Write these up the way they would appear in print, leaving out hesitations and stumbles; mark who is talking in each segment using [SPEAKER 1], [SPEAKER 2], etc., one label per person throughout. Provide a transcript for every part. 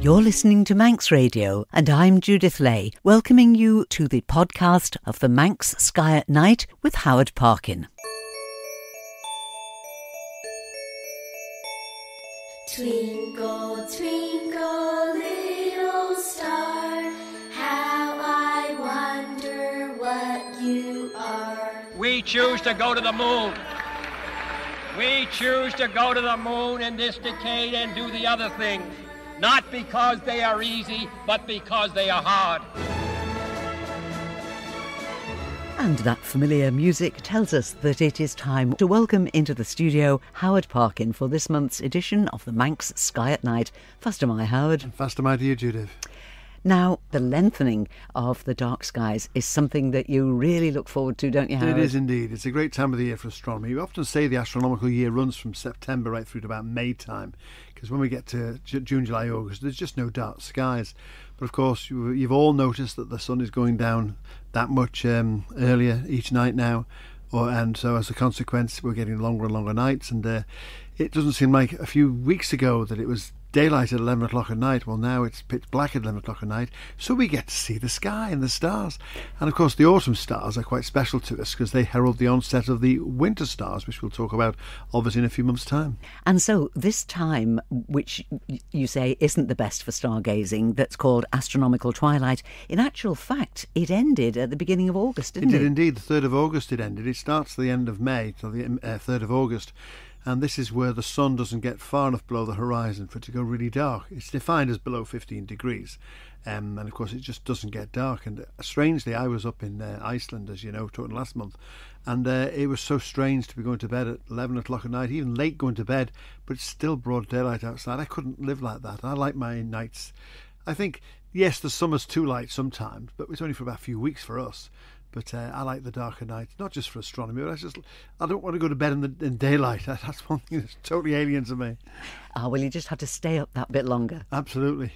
[SPEAKER 1] You're listening to Manx Radio, and I'm Judith Lay, welcoming you to the podcast of the Manx Sky at Night with Howard Parkin.
[SPEAKER 2] Twinkle, twinkle, little star, how I wonder what you are.
[SPEAKER 3] We choose to go to the moon. We choose to go to the moon in this decade and do the other things. Not because they are easy, but because they are hard.
[SPEAKER 1] And that familiar music tells us that it is time to welcome into the studio Howard Parkin for this month's edition of the Manx Sky at Night. Faster my Howard.
[SPEAKER 4] And faster my to you, Judith.
[SPEAKER 1] Now, the lengthening of the dark skies is something that you really look forward to, don't you, Howard?
[SPEAKER 4] It is indeed. It's a great time of the year for astronomy. We often say the astronomical year runs from September right through to about May time, because when we get to June, July, August, there's just no dark skies. But of course, you've all noticed that the sun is going down that much earlier each night now, and so as a consequence, we're getting longer and longer nights. And it doesn't seem like a few weeks ago that it was daylight at 11 o'clock at night. Well, now it's pitch black at 11 o'clock at night, so we get to see the sky and the stars. And of course, the autumn stars are quite special to us because they herald the onset of the winter stars, which we'll talk about obviously in a few months' time.
[SPEAKER 1] And so this time, which you say isn't the best for stargazing, that's called astronomical twilight, in actual fact, it ended at the beginning of August, didn't it?
[SPEAKER 4] It did indeed. The 3rd of August it ended. It starts at the end of May till the 3rd of August. And this is where the sun doesn't get far enough below the horizon for it to go really dark. It's defined as below 15 degrees. And of course, it just doesn't get dark. And strangely, I was up in Iceland, as you know, talking last month. And it was so strange to be going to bed at 11 o'clock at night, even late going to bed, but it's still broad daylight outside. I couldn't live like that. I like my nights. I think, yes, the summer's too light sometimes, but it's only for about a few weeks for us. But I like the darker night, not just for astronomy, but I don't want to go to bed in daylight. That's one thing that's totally alien to me.
[SPEAKER 1] Well, you just have to stay up that bit longer.
[SPEAKER 4] Absolutely.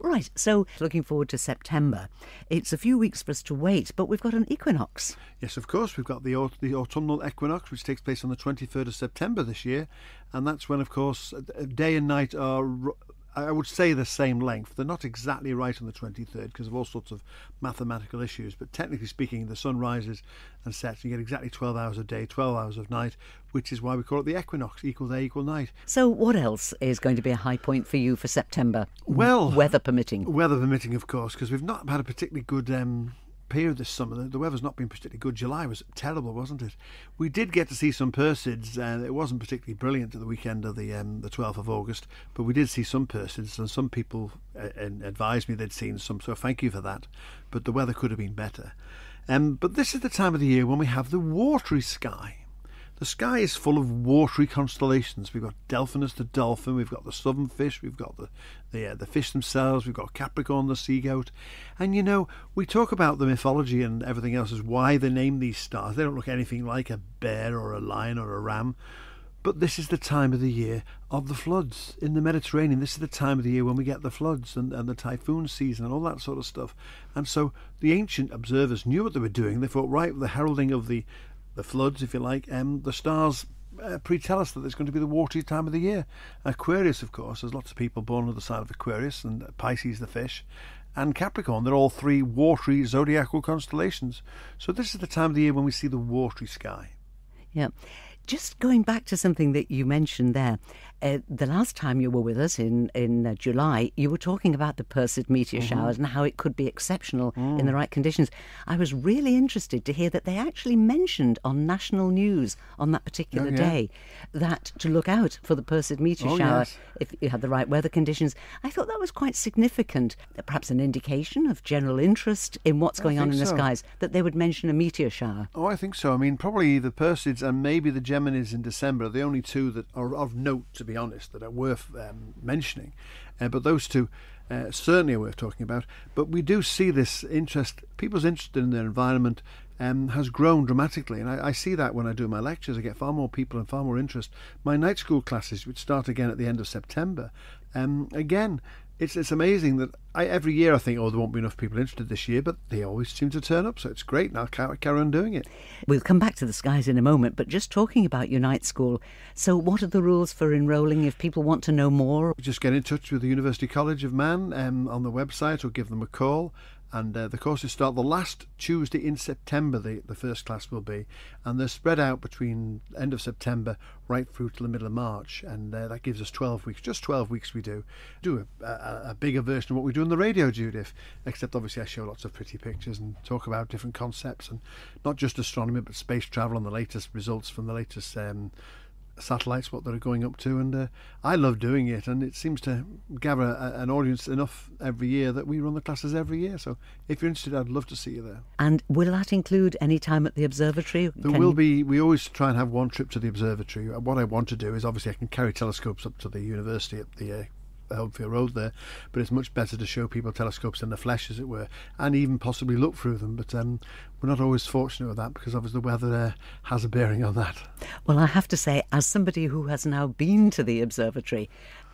[SPEAKER 1] Right, so looking forward to September. It's a few weeks for us to wait, but we've got an equinox.
[SPEAKER 4] Yes, of course. We've got the autumnal equinox, which takes place on the 23rd of September this year. And that's when, of course, day and night are, I would say, the same length. They're not exactly right on the 23rd because of all sorts of mathematical issues, but technically speaking, the sun rises and sets. You get exactly 12 hours of day, 12 hours of night, which is why we call it the equinox, equal day, equal night.
[SPEAKER 1] So what else is going to be a high point for you for September?
[SPEAKER 4] Well,
[SPEAKER 1] weather permitting.
[SPEAKER 4] Weather permitting, of course, because we've not had a particularly good period this summer. The weather's not been particularly good. July was terrible, wasn't it? We did get to see some Perseids, and it wasn't particularly brilliant at the weekend of the 12th of August, but we did see some Perseids, and some people advised me they'd seen some, so thank you for that. But the weather could have been better. But this is the time of the year when we have the watery sky. The sky is full of watery constellations. We've got Delphinus the dolphin, we've got the southern fish, we've got the fish themselves, we've got Capricorn the sea goat. And you know, we talk about the mythology and everything else as why they name these stars. They don't look anything like a bear or a lion or a ram. But this is the time of the year of the floods in the Mediterranean. This is the time of the year when we get the floods and the typhoon season and all that sort of stuff. And so the ancient observers knew what they were doing. They thought, right, the heralding of the floods, if you like, the stars pre-tell us that there's going to be the watery time of the year. Aquarius, of course, there's lots of people born on the side of Aquarius, and Pisces the fish, and Capricorn. They're all three watery zodiacal constellations. So this is the time of the year when we see the watery sky.
[SPEAKER 1] Yeah. Just going back to something that you mentioned there, the last time you were with us in July, you were talking about the Perseid meteor showers and how it could be exceptional in the right conditions. I was really interested to hear that they actually mentioned on national news on that particular day that to look out for the Perseid meteor shower if you had the right weather conditions. I thought that was quite significant, perhaps an indication of general interest in what's going on in the skies, that they would mention a meteor shower.
[SPEAKER 4] Oh, I think so. I mean, probably the Perseids and maybe the Geminis in December are the only two that are of note, to be honest, that are worth mentioning. But those two certainly are worth talking about. But we do see this interest, people's interest in their environment has grown dramatically. And I see that when I do my lectures. I get far more people and far more interest. My night school classes, which start again at the end of September, again, it's amazing that every year I think, oh, there won't be enough people interested this year, but they always seem to turn up, so it's great, and I'll carry on doing it.
[SPEAKER 1] We'll come back to the skies in a moment, but just talking about your night school, so what are the rules for enrolling if people want to know more?
[SPEAKER 4] Just get in touch with the University College of Man on the website, or give them a call. And the courses start the last Tuesday in September, the first class will be. And they're spread out between end of September right through to the middle of March. And that gives us 12 weeks. Just 12 weeks we do. A bigger version of what we do on the radio, Judith. Except obviously I show lots of pretty pictures and talk about different concepts. And not just astronomy, but space travel and the latest results from the latest satellites, what they're going up to, and I love doing it, and it seems to gather an audience enough every year that we run the classes every year. So if you're interested, I'd love to see you there.
[SPEAKER 1] And will that include any time at the observatory?
[SPEAKER 4] There will be. We always try and have one trip to the observatory. What I want to do is, obviously I can carry telescopes up to the university at the Hopefield Road there, but it's much better to show people telescopes in the flesh, as it were, and even possibly look through them. But we're not always fortunate with that, because obviously the weather has a bearing on that.
[SPEAKER 1] Well, I have to say, as somebody who has now been to the observatory,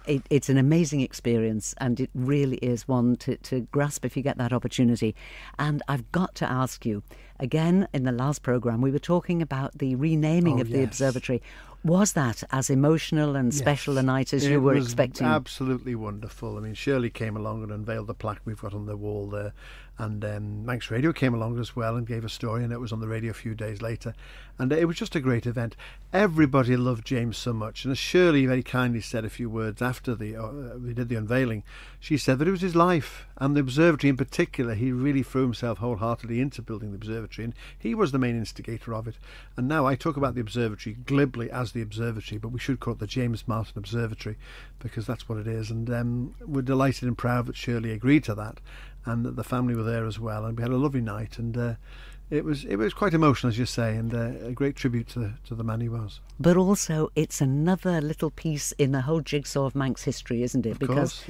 [SPEAKER 1] it's an amazing experience, and it really is one to grasp if you get that opportunity. And I've got to ask you, again, in the last programme, we were talking about the renaming of the observatory. Was that as emotional and special a night as you were expecting?
[SPEAKER 4] Absolutely wonderful. I mean, Shirley came along and unveiled the plaque we've got on the wall there, and Manx Radio came along as well and gave a story, and it was on the radio a few days later, and it was just a great event. Everybody loved James so much, and as Shirley very kindly said a few words after we did the unveiling, she said that it was his life, and the observatory in particular. He really threw himself wholeheartedly into building the observatory, and he was the main instigator of it. And now I talk about the observatory glibly as the observatory, but we should call it the James Martin Observatory, because that's what it is. And we're delighted and proud that Shirley agreed to that, and that the family were there as well, and we had a lovely night, and it was quite emotional, as you say, and a great tribute to the man he was.
[SPEAKER 1] But also, it's another little piece in the whole jigsaw of Manx history, isn't it? Because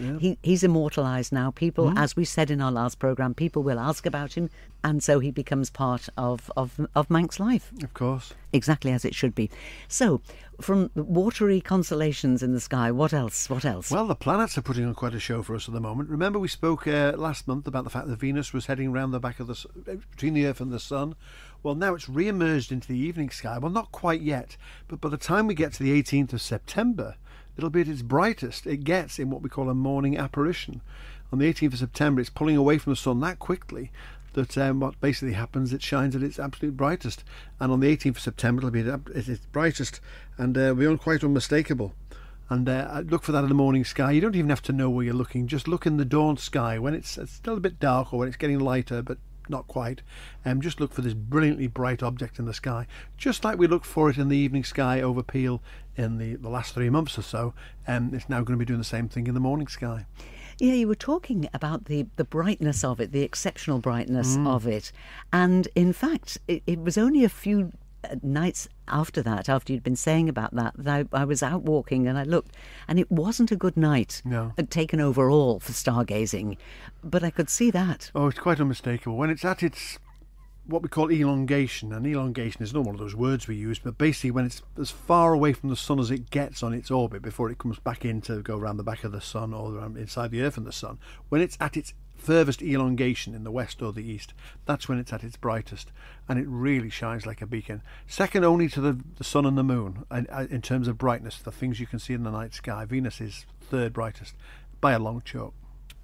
[SPEAKER 1] he's immortalised now. People, as we said in our last programme, people will ask about him, and so he becomes part of Manx life.
[SPEAKER 4] Of course.
[SPEAKER 1] Exactly as it should be. So, from watery constellations in the sky, what else?
[SPEAKER 4] Well, the planets are putting on quite a show for us at the moment. Remember we spoke last month about the fact that Venus was heading around the back of between the Earth and the Sun. Well, now it's re-emerged into the evening sky. Well, not quite yet, but by the time we get to the 18th of September, it'll be at its brightest. It gets in what we call a morning apparition. On the 18th of September, it's pulling away from the Sun that quickly that what basically happens, it shines at its absolute brightest. And on the 18th of September, it'll be at its brightest, and be quite unmistakable. And look for that in the morning sky. You don't even have to know where you're looking. Just look in the dawn sky when it's still a bit dark, or when it's getting lighter, but not quite. Just look for this brilliantly bright object in the sky, just like we looked for it in the evening sky over Peel in the last 3 months or so. It's now going to be doing the same thing in the morning sky.
[SPEAKER 1] Yeah, you were talking about the brightness of it, the exceptional brightness of it. And in fact, it was only a few nights after that, after you'd been saying about that I was out walking and I looked, and it wasn't a good night taken overall for stargazing, but I could see that.
[SPEAKER 4] Oh, it's quite unmistakable. When it's at its what we call elongation, and elongation is not one of those words we use, but basically when it's as far away from the Sun as it gets on its orbit before it comes back in to go around the back of the Sun, or around inside the Earth and the Sun, when it's at its furthest elongation in the west or the east, that's when it's at its brightest, and it really shines like a beacon, second only to the Sun and the Moon in terms of brightness, the things you can see in the night sky. Venus is third brightest by a long chalk.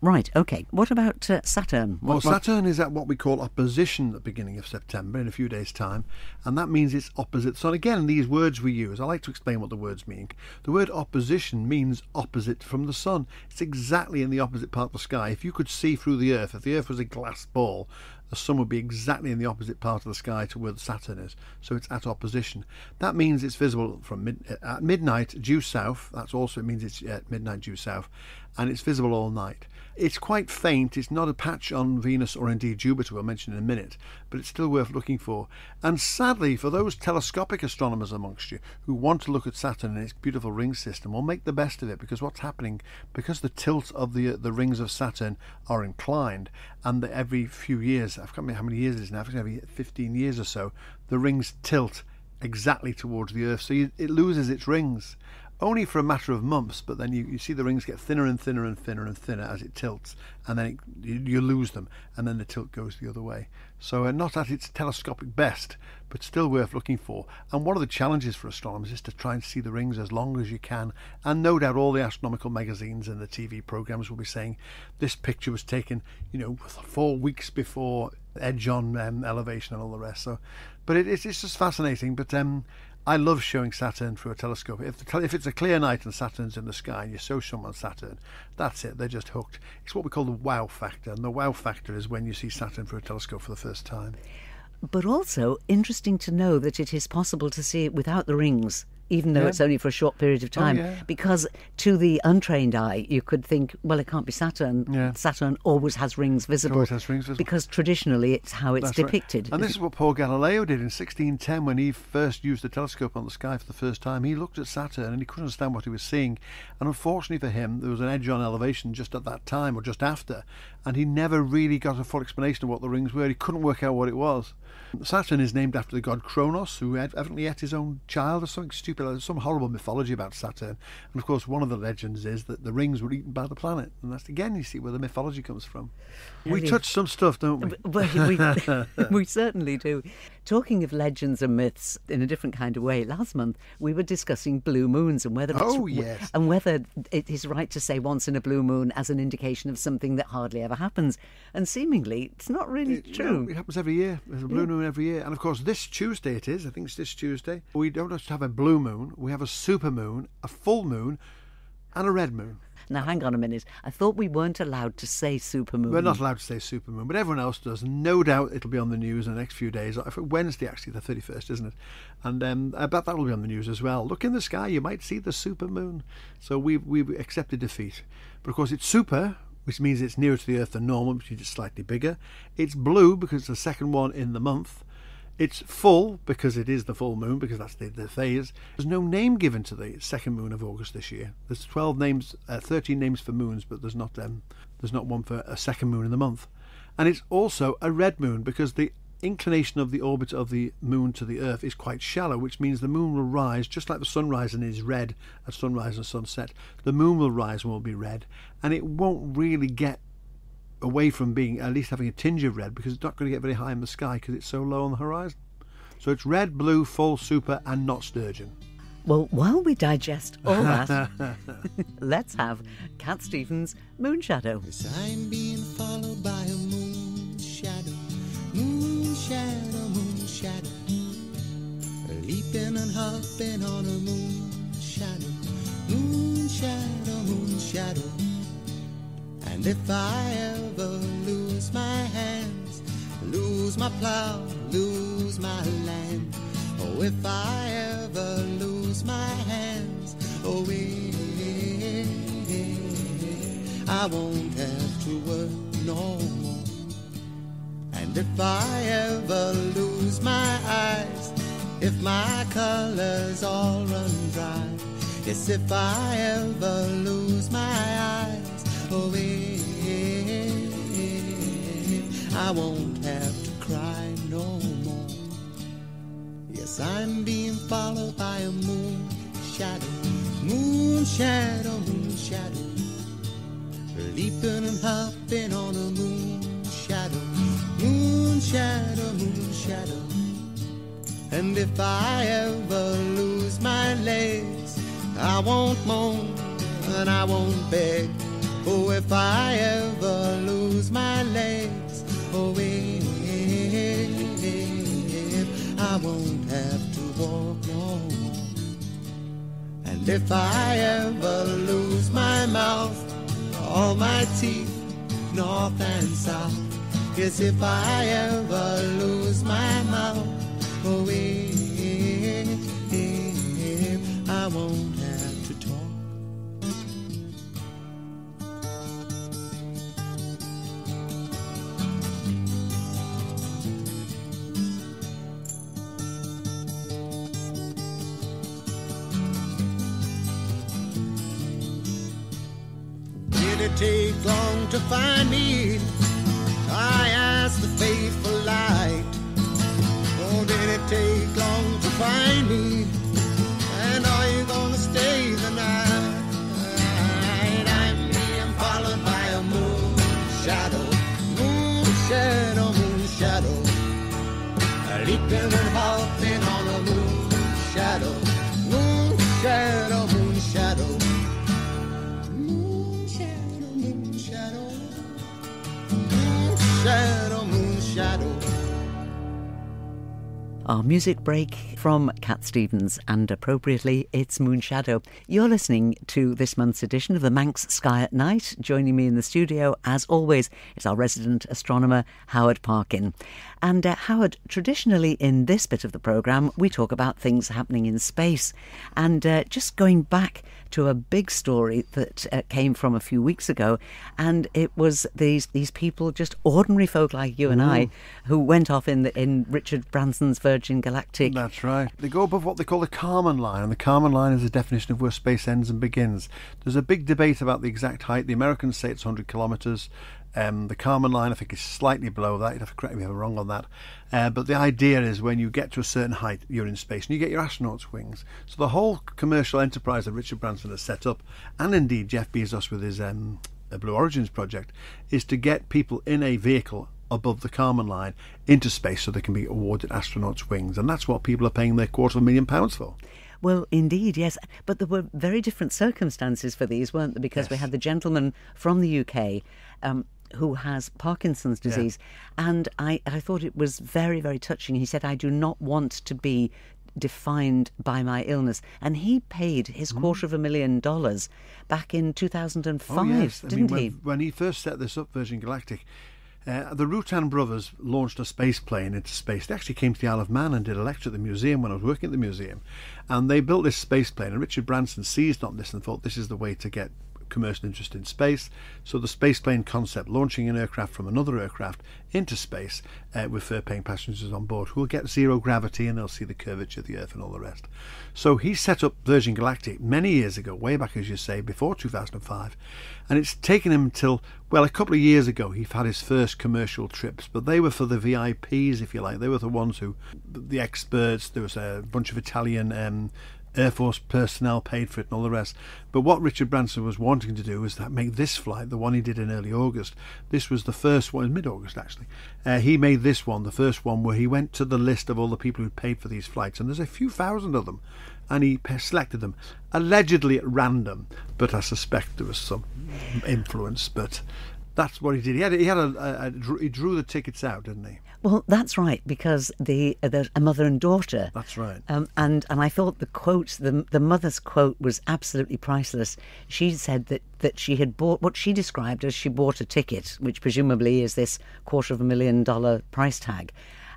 [SPEAKER 1] Right, OK. What about Saturn?
[SPEAKER 4] Well, Saturn is at what we call opposition at the beginning of September, in a few days' time, and that means it's opposite. So again, these words we use, I like to explain what the words mean. The word opposition means opposite from the Sun. It's exactly in the opposite part of the sky. If you could see through the Earth, if the Earth was a glass ball, the Sun would be exactly in the opposite part of the sky to where Saturn is. So it's at opposition. That means it's visible from at midnight due south. That's also, it means it's at midnight due south, and it's visible all night. It's quite faint. It's not a patch on Venus or indeed Jupiter, we'll mention in a minute, but it's still worth looking for. And sadly, for those telescopic astronomers amongst you who want to look at Saturn and its beautiful ring system, will make the best of it, because what's happening, because the tilt of the rings of Saturn are inclined, and that every few years, I can't remember how many years it is now, I think every 15 years or so, the rings tilt exactly towards the Earth, so it loses its rings. only for a matter of months, but then you see the rings get thinner and thinner and thinner and thinner as it tilts, and then you lose them, and then the tilt goes the other way. So not at its telescopic best, but still worth looking for. And one of the challenges for astronomers is to try and see the rings as long as you can. And no doubt all the astronomical magazines and the TV programs will be saying this picture was taken, 4 weeks before edge-on elevation and all the rest. So, but it's just fascinating. But I love showing Saturn through a telescope. If it's a clear night and Saturn's in the sky and you show someone Saturn, that's it. They're just hooked. It's what we call the wow factor. And the wow factor is when you see Saturn through a telescope for the first time.
[SPEAKER 1] But also interesting to know that it is possible to see it without the rings, even though it's only for a short period of time. Because to the untrained eye, you could think, well, it can't be Saturn. Saturn always has rings visible.
[SPEAKER 4] Always has rings visible.
[SPEAKER 1] Because traditionally it's how it's depicted.
[SPEAKER 4] Right. And this is what poor Galileo did in 1610 when he first used the telescope on the sky for the first time. He looked at Saturn and he couldn't understand what he was seeing. And unfortunately for him, there was an edge-on elevation just at that time or just after. And he never really got a full explanation of what the rings were. He couldn't work out what it was. Saturn is named after the god Kronos, who evidently ate his own child or something stupid. There's some horrible mythology about Saturn. And of course, one of the legends is that the rings were eaten by the planet. And that's, again, you see where the mythology comes from. We touch some stuff, don't we?
[SPEAKER 1] We certainly do. Talking of legends and myths in a different kind of way, last month we were discussing blue moons and whether it is right to say once in a blue moon as an indication of something that hardly ever happens. And seemingly it's not really true.
[SPEAKER 4] It happens every year. There's a blue moon every year. And of course this Tuesday I think it's this Tuesday, we don't just have a blue moon, we have a super moon, a full moon and a red moon.
[SPEAKER 1] Now, hang on a minute. I thought we weren't allowed to say supermoon.
[SPEAKER 4] We're not allowed to say supermoon, but everyone else does. No doubt it'll be on the news in the next few days. Wednesday, actually, the 31st, isn't it? And I bet that'll be on the news as well. Look in the sky, you might see the supermoon. So we've accepted defeat. But of course, it's super, which means it's nearer to the Earth than normal, which means it's slightly bigger. It's blue because it's the second one in the month. It's full because it is the full moon, because that's the phase. There's no name given to the second moon of August this year. There's 13 names for moons, but there's not one for a second moon in the month. And it's also a red moon because the inclination of the orbit of the moon to the Earth is quite shallow, which means the moon will rise just like the sun rises and is red at sunrise and sunset. The moon will rise and will be red, and it won't really get away from being at least having a tinge of red because it's not going to get very high in the sky because it's so low on the horizon. So it's red, blue, full, super and not sturgeon.
[SPEAKER 1] Well, while we digest all that, let's have Cat Stevens' Moonshadow.
[SPEAKER 5] I'm being followed by a moon shadow, moon shadow, moon shadow, leaping and hopping on a moon shadow, moon shadow, moon shadow. And if I ever lose my hands, lose my plow, lose my land, oh, if I ever lose my hands, oh, I won't have to work no more. And if I ever lose my eyes, if my colors all run dry, yes, if I ever lose my eyes, oh, I won't have to cry no more. Yes, I'm being followed by a moon shadow, moon shadow, moon shadow, leaping and hopping on a moon shadow, moon shadow, moon shadow. And if I ever lose my legs, I won't moan and I won't beg. Oh, if I ever lose my legs, oh, I won't have to walk no more. And if I ever lose my mouth, all my teeth, north and south, yes, if I ever lose my mouth, oh, I won't have to talk. Did it take long to find me? I asked the faithful light. Oh, did it take long to find me? And are you gonna stay the
[SPEAKER 1] our music break from Cat Stevens, and appropriately, it's Moonshadow. You're listening to this month's edition of the Manx Sky at Night. Joining me in the studio, as always, is our resident astronomer, Howard Parkin. And Howard, traditionally in this bit of the programme, we talk about things happening in space. And just going back to a big story that came from a few weeks ago, and it was these people, just ordinary folk like you and I, who went off in Richard Branson's Virgin Galactic.
[SPEAKER 4] That's right. They go above what they call the Kármán line, and the Kármán line is a definition of where space ends and begins. There's a big debate about the exact height. The Americans say it's 100 kilometres. The Kármán line, I think, is slightly below that. You'd have to correct me if I'm wrong on that. But the idea is when you get to a certain height, you're in space, and you get your astronaut's wings. So the whole commercial enterprise that Richard Branson has set up, and indeed Jeff Bezos with his Blue Origins project, is to get people in a vehicle above the Kármán line into space so they can be awarded astronauts' wings. And that's what people are paying their £250,000 for.
[SPEAKER 1] Well, indeed, yes. But there were very different circumstances for these, weren't there? Because we had the gentleman from the UK who has Parkinson's disease. Yeah. And I thought it was very, very touching. He said, I do not want to be defined by my illness. And he paid his $250,000 back in 2005, didn't he?
[SPEAKER 4] When he first set this up, Virgin Galactic, the Rutan brothers launched a space plane into space. They actually came to the Isle of Man and did a lecture at the museum when I was working at the museum. And they built this space plane, and Richard Branson seized on this and thought this is the way to get commercial interest in space. So the space plane concept, launching an aircraft from another aircraft into space with fare-paying passengers on board who will get zero gravity, and they'll see the curvature of the Earth and all the rest. So he set up Virgin Galactic many years ago, way back, as you say, before 2005, and it's taken him till, well, a couple of years ago he had his first commercial trips, but they were for the VIPs, if you like. They were the ones who, the experts. There was a bunch of Italian Air Force personnel paid for it and all the rest. But what Richard Branson was wanting to do was that make this flight, the one he did in early August. This was the first one, mid-August actually. He made this one, the first one, where he went to the list of all the people who paid for these flights, and there's a few thousand of them, and he selected them, allegedly at random, but I suspect there was some influence. But that's what he did. He drew the tickets out, didn't he?
[SPEAKER 1] Well, that's right, because there's a mother and daughter.
[SPEAKER 4] That's right.
[SPEAKER 1] And I thought the quote, the mother's quote, was absolutely priceless. She said that she had bought what she described as she bought a ticket, which presumably is this $250,000 price tag.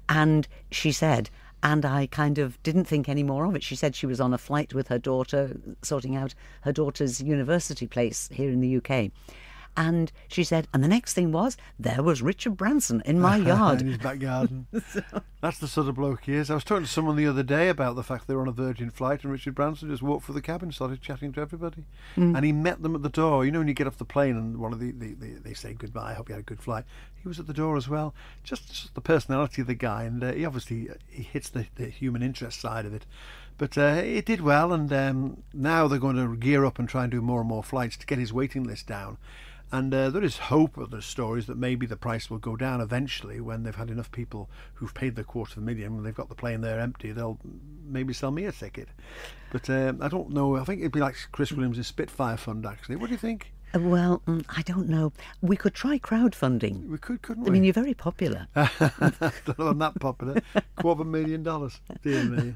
[SPEAKER 1] And she said, and I kind of didn't think any more of it. She said she was on a flight with her daughter, sorting out her daughter's university place here in the UK. And she said, and the next thing was, there was Richard Branson in my yard.
[SPEAKER 4] In his back garden. That's the sort of bloke he is. I was talking to someone the other day about the fact they were on a Virgin flight, and Richard Branson just walked through the cabin and started chatting to everybody. And he met them at the door. You know, when you get off the plane and one of they say goodbye, I hope you had a good flight. He was at the door as well. Just the personality of the guy, and he obviously hits the human interest side of it. But it did well, and now they're going to gear up and try and do more and more flights to get his waiting list down. And there is hope, or there's stories that maybe the price will go down eventually when they've had enough people who've paid their $250,000, when they've got the plane there empty, they'll maybe sell me a ticket. But I don't know. I think it'd be like Chris Williams' Spitfire Fund, actually. What do you think?
[SPEAKER 1] Well, I don't know. We could try crowdfunding.
[SPEAKER 4] We could, couldn't we?
[SPEAKER 1] I mean, you're very popular.
[SPEAKER 4] I don't know, I'm that popular. $250,000. Dear me.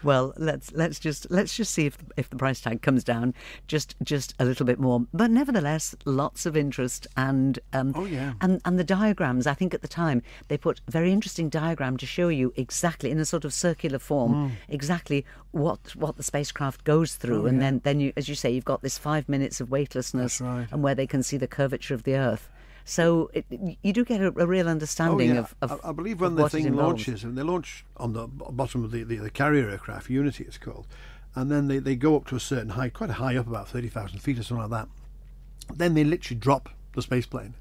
[SPEAKER 1] Well, let's just see if the price tag comes down just a little bit more. But nevertheless, lots of interest, and and the diagrams. I think at the time they put a very interesting diagram to show you exactly, in a sort of circular form, exactly what the spacecraft goes through, and then you, as you say, you've got this 5 minutes of weightlessness. Right. And where they can see the curvature of the Earth. So you do get a real understanding of
[SPEAKER 4] I believe when the thing launches, and they launch on the bottom of the carrier aircraft, Unity it's called, and then they go up to a certain height, quite high up, about 30,000 feet or something like that. Then they literally drop the space plane,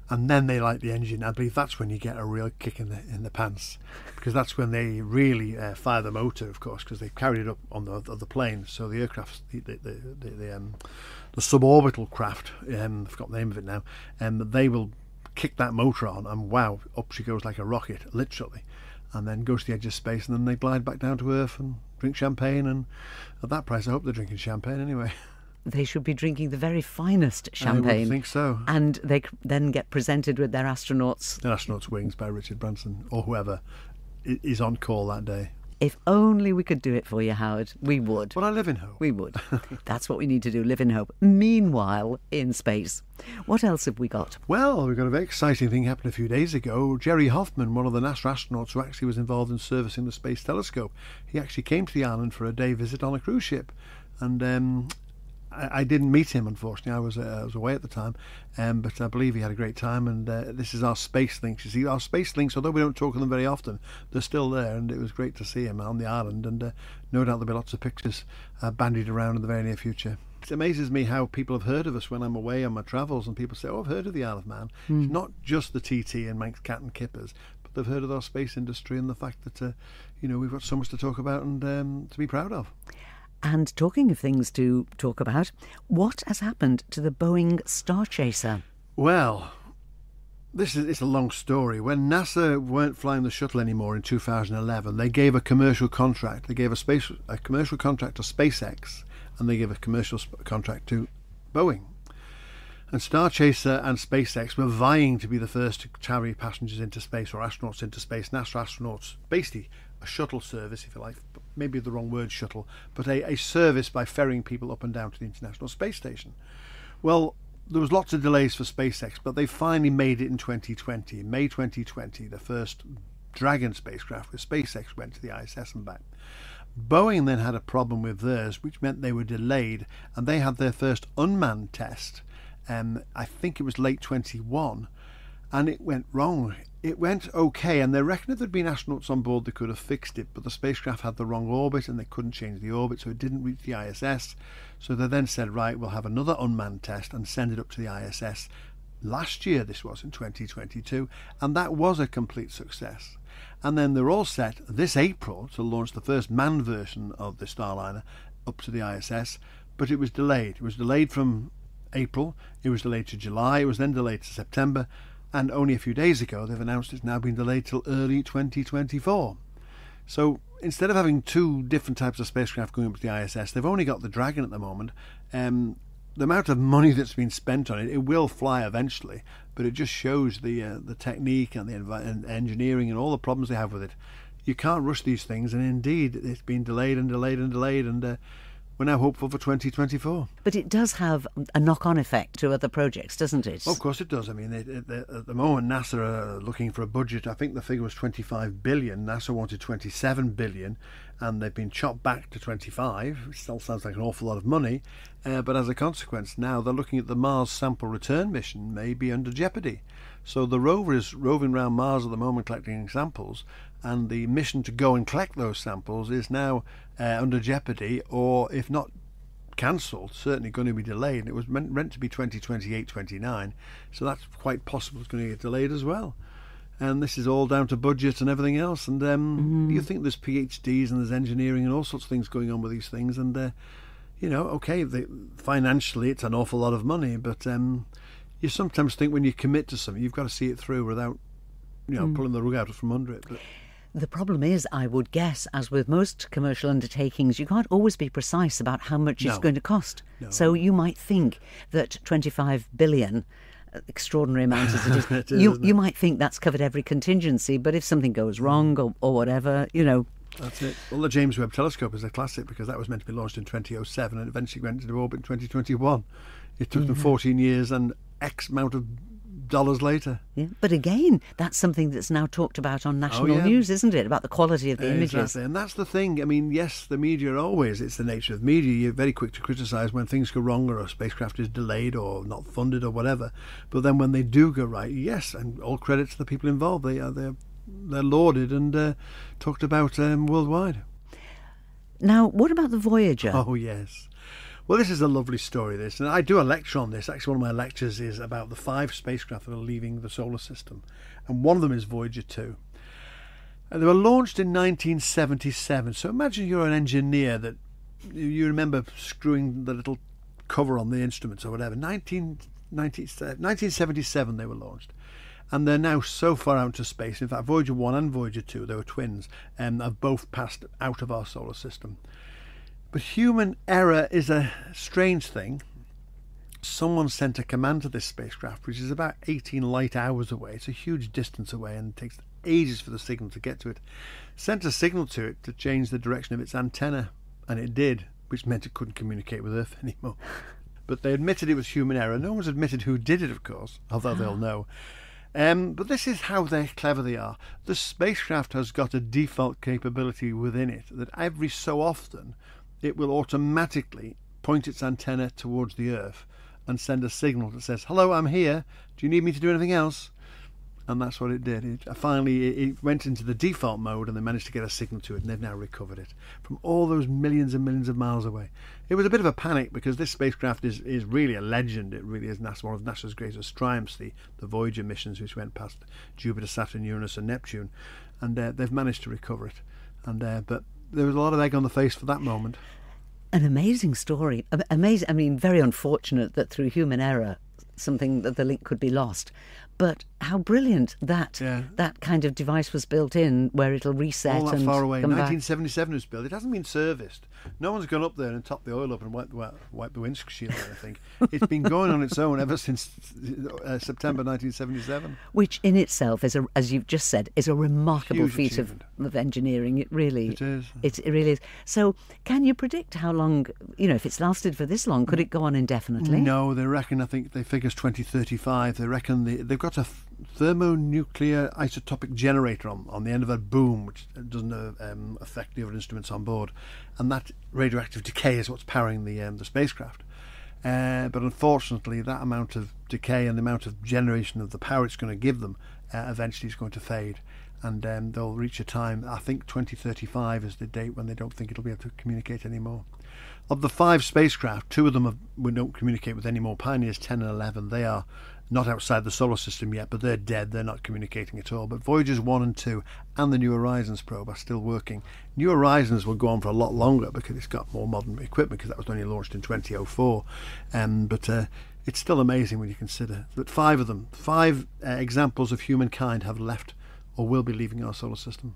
[SPEAKER 4] and then they light the engine. I believe that's when you get a real kick in the pants, because that's when they really fire the motor, of course, because they've carried it up on the plane. So the aircraft, the suborbital craft, I've forgot the name of it now, they will kick that motor on, and wow, up she goes like a rocket, literally, and then goes to the edge of space, and then they glide back down to Earth and drink champagne. And at that price, I hope they're drinking champagne anyway.
[SPEAKER 1] They should be drinking the very finest champagne.
[SPEAKER 4] I would think so.
[SPEAKER 1] And they then get presented with their astronauts'
[SPEAKER 4] wings by Richard Branson or whoever. is on call that day.
[SPEAKER 1] If only we could do it for you, Howard. We would.
[SPEAKER 4] Well, I live in hope.
[SPEAKER 1] We would. That's what we need to do, live in hope. Meanwhile, in space. What else have we got?
[SPEAKER 4] Well, we've got a very exciting thing happened a few days ago. Jerry Hoffman, one of the NASA astronauts who actually was involved in servicing the Space Telescope, he actually came to the island for a day visit on a cruise ship. And I didn't meet him, unfortunately. I was away at the time, but I believe he had a great time. And this is our space links. You see, our space links, although we don't talk of them very often, they're still there, and it was great to see him on the island. And no doubt there'll be lots of pictures bandied around in the very near future. It amazes me how people have heard of us when I'm away on my travels, and people say, "Oh, I've heard of the Isle of Man." It's not just the TT and Manx cat and kippers, but they've heard of our space industry and the fact that we've got so much to talk about and to be proud of.
[SPEAKER 1] And talking of things to talk about, what has happened to the Boeing Starchaser?
[SPEAKER 4] Well, it's a long story. When NASA weren't flying the shuttle anymore in 2011, they gave a commercial contract. They gave a commercial contract to SpaceX, and they gave a commercial contract to Boeing. And Starchaser and SpaceX were vying to be the first to carry passengers into space, or astronauts into space. NASA astronauts, basically a shuttle service, if you like, maybe the wrong word shuttle, but a service by ferrying people up and down to the International Space Station. Well, there was lots of delays for SpaceX, but they finally made it in 2020. In May 2020, the first Dragon spacecraft with SpaceX went to the ISS and back. Boeing then had a problem with theirs, which meant they were delayed, and they had their first unmanned test. I think it was late 21, and it went wrong. It went okay, and they reckon if there'd been astronauts on board, they could have fixed it, but the spacecraft had the wrong orbit, and they couldn't change the orbit, so it didn't reach the ISS. So they then said, right, we'll have another unmanned test and send it up to the ISS. Last year, this was in 2022, and that was a complete success. And then they're all set this April to launch the first manned version of the Starliner up to the ISS, but it was delayed. It was delayed from April, it was delayed to July, it was then delayed to September, and only a few days ago they've announced it's now been delayed till early 2024. So instead of having two different types of spacecraft going up to the ISS, they've only got the Dragon at the moment. The amount of money that's been spent on it, it will fly eventually, but it just shows the technique and the engineering and all the problems they have with it. You can't rush these things, and indeed it's been delayed and delayed and delayed, and we're now hopeful for 2024.
[SPEAKER 1] But it does have a knock-on effect to other projects, doesn't it?
[SPEAKER 4] Of course it does. I mean, at the moment, NASA are looking for a budget. I think the figure was 25 billion. NASA wanted 27 billion, and they've been chopped back to 25. It still sounds like an awful lot of money. But as a consequence, now they're looking at the Mars sample return mission may be under jeopardy. So the rover is roving around Mars at the moment collecting samples, and the mission to go and collect those samples is now under jeopardy, or if not cancelled, certainly going to be delayed. It was meant to be 2028, 29, so that's quite possible it's going to get delayed as well. And this is all down to budget and everything else. And you think there's PhDs and there's engineering and all sorts of things going on with these things, and okay, financially it's an awful lot of money, but you sometimes think when you commit to something, you've got to see it through without pulling the rug out from under it. But
[SPEAKER 1] the problem is, I would guess, as with most commercial undertakings, you can't always be precise about how much it's going to cost.
[SPEAKER 4] No.
[SPEAKER 1] So you might think that 25 billion, extraordinary amount as it is, you might think that's covered every contingency, but if something goes wrong or whatever,
[SPEAKER 4] That's it. Well, the James Webb Telescope is a classic, because that was meant to be launched in 2007 and eventually went into orbit in 2021. It took them 14 years and X amount of dollars later.
[SPEAKER 1] Yeah, but again, that's something that's now talked about on national news, isn't it? About the quality of the images.
[SPEAKER 4] Exactly, and that's the thing. I mean, yes, the media it's the nature of media. You're very quick to criticise when things go wrong or a spacecraft is delayed or not funded or whatever. But then when they do go right, yes, and all credit to the people involved. They're lauded and talked about worldwide.
[SPEAKER 1] Now, what about the Voyager?
[SPEAKER 4] Oh, yes. Well, this is a lovely story, this. And I do a lecture on this. Actually, one of my lectures is about the 5 spacecraft that are leaving the solar system. And one of them is Voyager 2. And they were launched in 1977. So imagine you're an engineer that you remember screwing the little cover on the instruments or whatever. 1977 they were launched. And they're now so far out into space. In fact, Voyager 1 and Voyager 2, they were twins, have both passed out of our solar system. But human error is a strange thing. Someone sent a command to this spacecraft, which is about 18 light hours away. It's a huge distance away and takes ages for the signal to get to it. Sent a signal to it to change the direction of its antenna, and it did, which meant it couldn't communicate with Earth anymore. But they admitted it was human error. No one's admitted who did it, of course, although they'll know. But this is how clever they are. The spacecraft has got a default capability within it that every so often it will automatically point its antenna towards the Earth and send a signal that says, "Hello, I'm here. Do you need me to do anything else?" And that's what it did. It went into the default mode, and they managed to get a signal to it, and they've now recovered it from all those millions and millions of miles away. It was a bit of a panic because this spacecraft is really a legend. It really is one of NASA's greatest triumphs, the Voyager missions, which went past Jupiter, Saturn, Uranus and Neptune, and they've managed to recover it. But there was a lot of egg on the face for that moment.
[SPEAKER 1] An amazing story. Amazing. I mean, very unfortunate that through human error, that the link could be lost. But how brilliant that kind of device was built in, where it'll reset
[SPEAKER 4] all that
[SPEAKER 1] and
[SPEAKER 4] far away.
[SPEAKER 1] come
[SPEAKER 4] 1977 it was built. It hasn't been serviced. No one's gone up there and topped the oil up and wiped the windshield or anything. It's been going on its own ever since September 1977.
[SPEAKER 1] Which in itself is, as you've just said, is a remarkable
[SPEAKER 4] Huge
[SPEAKER 1] feat of engineering. It really
[SPEAKER 4] is.
[SPEAKER 1] It really is. So, can you predict how long? If it's lasted for this long, could it go on indefinitely?
[SPEAKER 4] No, they reckon. I think they figures 2035. They reckon they've got a thermonuclear isotopic generator on the end of a boom, which doesn't affect the other instruments on board, and that radioactive decay is what's powering the spacecraft. But unfortunately, that amount of decay and the amount of generation of the power it's going to give them eventually is going to fade, and they'll reach a time, I think 2035 is the date when they don't think it'll be able to communicate anymore. Of the 5 spacecraft, 2 of them we don't communicate with anymore. Pioneers 10 and 11, they are not outside the solar system yet, but they're dead. They're not communicating at all. But Voyagers 1 and 2 and the New Horizons probe are still working. New Horizons will go on for a lot longer because it's got more modern equipment, because that was only launched in 2004. But it's still amazing when you consider that 5 of them, 5 examples of humankind have left or will be leaving our solar system.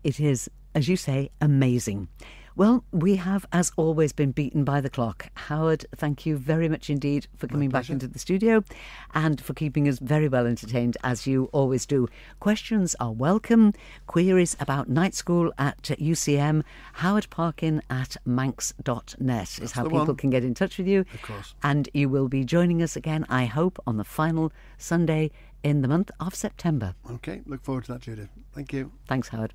[SPEAKER 1] It is, as you say, amazing. Well, we have, as always, been beaten by the clock. Howard, thank you very much indeed for coming back into the studio and for keeping us very well entertained, as you always do. Questions are welcome. Queries about night school at UCM, howardparkin@manx.net is how people can get in touch with you.
[SPEAKER 4] Of course.
[SPEAKER 1] And you will be joining us again, I hope, on the final Sunday in the month of September.
[SPEAKER 4] Okay, look forward to that, Judith. Thank you.
[SPEAKER 1] Thanks, Howard.